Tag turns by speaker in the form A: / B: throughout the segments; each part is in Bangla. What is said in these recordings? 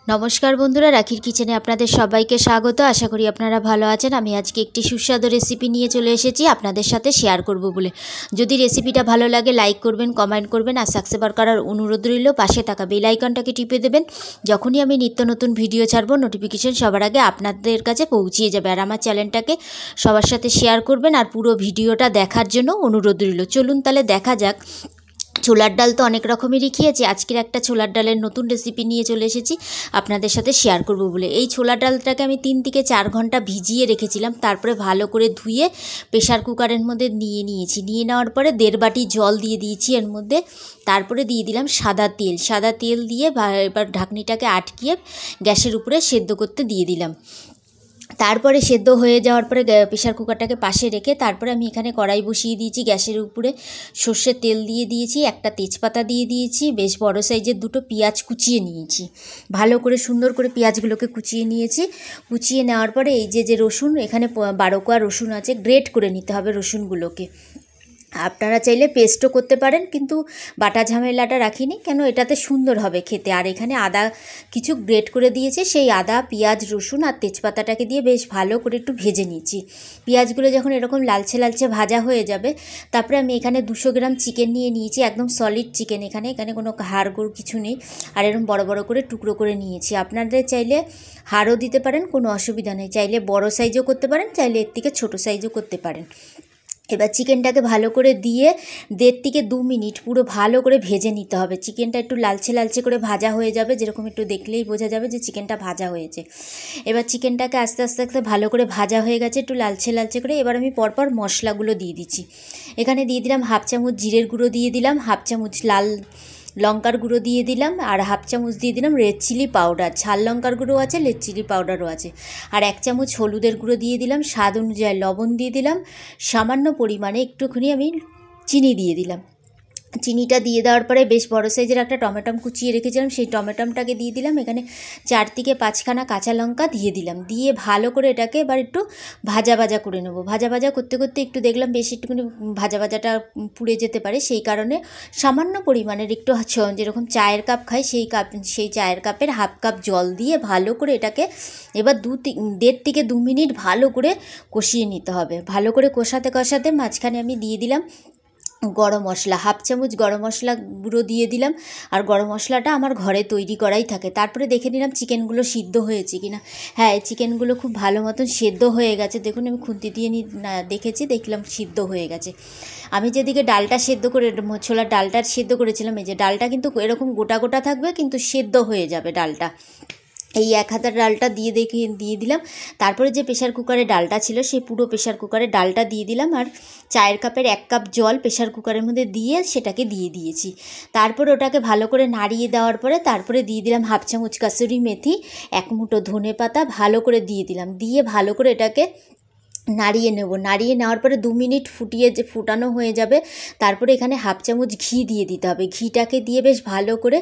A: নমস্কার বন্ধুরা, রাখির কিচেনে আপনাদের সবাইকে স্বাগত। আশা করি আপনারা ভালো আছেন। আমি আজকে একটি সুস্বাদু রেসিপি নিয়ে চলে এসেছি আপনাদের সাথে শেয়ার করব বলে। যদি রেসিপিটা ভালো লাগে লাইক করবেন, কমেন্ট করবেন আর সাবস্ক্রাইব করার অনুরোধ রইল। পাশে থাকা বেল আইকনটাকে টিপে দেবেন। যখনই আমি নিত্য নতুন ভিডিও ছাড়বো নোটিফিকেশন সবার আগে আপনাদের কাছে পৌঁছিয়ে যাবে। আর আমার চ্যানেলটাকে সবার সাথে শেয়ার করবেন আর পুরো ভিডিওটা দেখার জন্য অনুরোধ রইল। চলুন তাহলে দেখা যাক। ছোলার ডাল তো অনেক রকমেরই খেয়েছি, আজকের একটা ছোলার ডালের নতুন রেসিপি নিয়ে চলে এসেছি আপনাদের সাথে শেয়ার করব বলে। এই ছোলার ডালটাকে আমি 3 থেকে 4 ঘন্টা ভিজিয়ে রেখেছিলাম, তারপরে ভালো করে ধুয়ে প্রেশার কুকারের মধ্যে নিয়ে নেওয়ার পরে 1.5 বাটি জল দিয়ে দিয়েছি এর মধ্যে। তারপরে দিয়ে দিলাম সাদা তেল দিয়ে এবার ঢাকনিটাকে আটকিয়ে গ্যাসের উপরে সেদ্ধ করতে দিয়ে দিলাম। তারপরে সেদ্ধ হয়ে যাওয়ার পরে প্রেশার কুকারটাকে পাশে রেখে তারপরে আমি এখানে কড়াই বসিয়ে দিয়েছি। গ্যাসের উপরে সর্ষের তেল দিয়ে দিয়েছি, একটা তেজপাতা দিয়ে দিয়েছি, বেশ বড় সাইজের 2টো পেঁয়াজ কুচিয়ে নিয়েছি। ভালো করে সুন্দর করে পেঁয়াজগুলোকে কুচিয়ে নিয়েছি। কুচিয়ে নেওয়ার পরে এই যে রসুন, এখানে 12 কোয়া রসুন আছে, গ্রেট করে নিতে হবে রসুনগুলোকে। আপনারা চাইলে পেস্টও করতে পারেন, কিন্তু বাটা ঝামেলাটা রাখিনি কেন, এটাতে সুন্দর হবে খেতে। আর এখানে আদা কিছু গ্রেট করে দিয়েছে, সেই আদা, পেঁয়াজ, রসুন আর তেজপাতাটাকে দিয়ে বেশ ভালো করে একটু ভেজে নিয়েছি। পেঁয়াজগুলো যখন এরকম লালচে লালচে ভাজা হয়ে যাবে, তারপরে আমি এখানে 200 গ্রাম চিকেন নিয়ে নিয়েছি, একদম সলিড চিকেন। এখানে কোনো হাড়গোড় কিছু নেই। আর এরকম বড় বড় করে টুকরো করে নিয়েছি। আপনাদের চাইলে হাড়ও দিতে পারেন, কোনো অসুবিধা নেই। চাইলে বড় সাইজও করতে পারেন, চাইলে এর থেকে ছোটো সাইজও করতে পারেন। এবার চিকেনটাকে ভালো করে দিয়ে 1.5 থেকে 2 মিনিট পুরো ভালো করে ভেজে নিতে হবে। চিকেনটা একটু লালচে করে ভাজা হয়ে যাবে, যেরকম একটু দেখলেই বোঝা যাবে যে চিকেনটা ভাজা হয়েছে। এবার চিকেনটাকে আস্তে আস্তে ভালো করে ভাজা হয়ে গেছে একটু লালচে করে। এবার আমি পরপর মশলাগুলো দিয়ে দিচ্ছি। এখানে দিয়ে দিলাম 1/2 চামচ জিরের গুঁড়ো, দিয়ে দিলাম 1/2 চামচ লাল লঙ্কার গুঁড়ো দিয়ে দিলাম, আর 1/2 চামচ দিয়ে দিলাম রেড চিলি পাউডার। ঝাল লঙ্কার গুঁড়ো আছে, রেড চিলি পাউডারও আছে। আর 1 চামচ হলুদের গুঁড়ো দিয়ে দিলাম, স্বাদ অনুযায়ী লবণ দিয়ে দিলাম, সামান্য পরিমাণে একটুখানি আমি চিনি দিয়ে দিলাম। চিনিটা দিয়ে দেওয়ার পরে বেশ বড় সাইজের একটা টমেটম কুচিয়ে রেখেছিলাম, সেই টমেটমটাকে দিয়ে দিলাম। এখানে 4 থেকে 5খানা কাঁচা লঙ্কা দিয়ে দিলাম। দিয়ে ভালো করে এটাকে এবার একটু ভাজা করে নেব। ভাজা করতে একটু দেখলাম বেশ একটুখানি ভাজাটা পুড়ে যেতে পারে, সেই কারণে সামান্য পরিমাণের একটু যেরকম চায়ের কাপ খাই সেই চায়ের কাপের 1/2 কাপ জল দিয়ে ভালো করে এটাকে এবার 1.5 থেকে 2 মিনিট ভালো করে কষিয়ে নিতে হবে। ভালো করে কষাতে মাঝখানে আমি দিয়ে দিলাম গরম মশলা, 1/2 চামচ গরম মশলা গুঁড়ো দিয়ে দিলাম। আর গরম মশলাটা আমার ঘরে তৈরি করাই থাকে। তারপরে দেখে নিলাম চিকেনগুলো সিদ্ধ হয়েছে কিনা। হ্যাঁ, চিকেনগুলো খুব ভালো মতন সেদ্ধ হয়ে গেছে। দেখুন, আমি খুন্তি দিয়ে দেখলাম সিদ্ধ হয়ে গেছে। আমি যেদিকে ডালটা সেদ্ধ করে ছোলার ডালটা সেদ্ধ করেছিলাম, এই যে ডালটা কিন্তু এরকম গোটা থাকবে, কিন্তু সেদ্ধ হয়ে যাবে ডালটা। এই 1 হাতা ডালটা দিয়ে দিলাম। তারপরে যে প্রেশার কুকারে ডালটা ছিল, সেই পুরো প্রেশার কুকারে ডালটা দিয়ে দিলাম। আর চায়ের কাপের 1 কাপ জল প্রেশার কুকারের মধ্যে দিয়ে সেটাকে দিয়ে দিয়েছি। তারপরে ওটাকে ভালো করে নাড়িয়ে দেওয়ার পরে তারপরে দিয়ে দিলাম 1/2 চামচ কাসুরি মেথি, 1 মুঠো ধনে পাতা ভালো করে দিয়ে দিলাম। দিয়ে ভালো করে এটাকে নাড়িয়ে নেব। নাড়িয়ে নেওয়ার পরে 2 মিনিট ফুটানো হয়ে যাবে। তারপরে এখানে 1/2 চামচ ঘি দিয়ে দিতে হবে। ঘিটাকে দিয়ে বেশ ভালো করে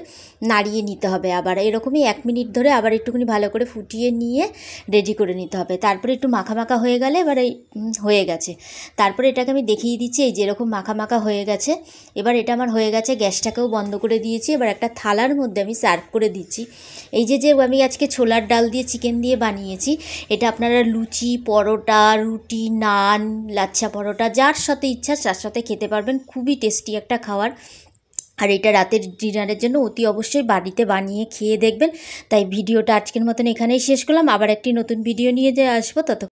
A: নাড়িয়ে নিতে হবে। আবার এরকমই 1 মিনিট ধরে আবার একটুখানি ভালো করে ফুটিয়ে নিয়ে রেডি করে নিতে হবে। তারপরে একটু মাখা হয়ে গেলে এবার হয়ে গেছে। তারপরে এটাকে আমি দেখিয়ে দিচ্ছি, এই যেরকম মাখা হয়ে গেছে। এবার এটা আমার হয়ে গেছে, গ্যাসটাকেও বন্ধ করে দিয়েছি। এবার একটা থালার মধ্যে আমি সার্ভ করে দিচ্ছি। এই যে আমি আজকে ছোলার ডাল দিয়ে চিকেন দিয়ে বানিয়েছি, এটা আপনারা লুচি, পরোটা, রুটি, নান, লাচ্ছা পরোটা যার সাথে ইচ্ছা তার সাথে খেতে পারবেন। খুবই টেস্টি একটা খাবার। আর এটা রাতের ডিনারের জন্য অতি অবশ্যই বাড়িতে বানিয়ে খেয়ে দেখবেন। তাই ভিডিওটা আজকের মতন এখানেই শেষ করলাম। আবার একটি নতুন ভিডিও নিয়ে আসবো।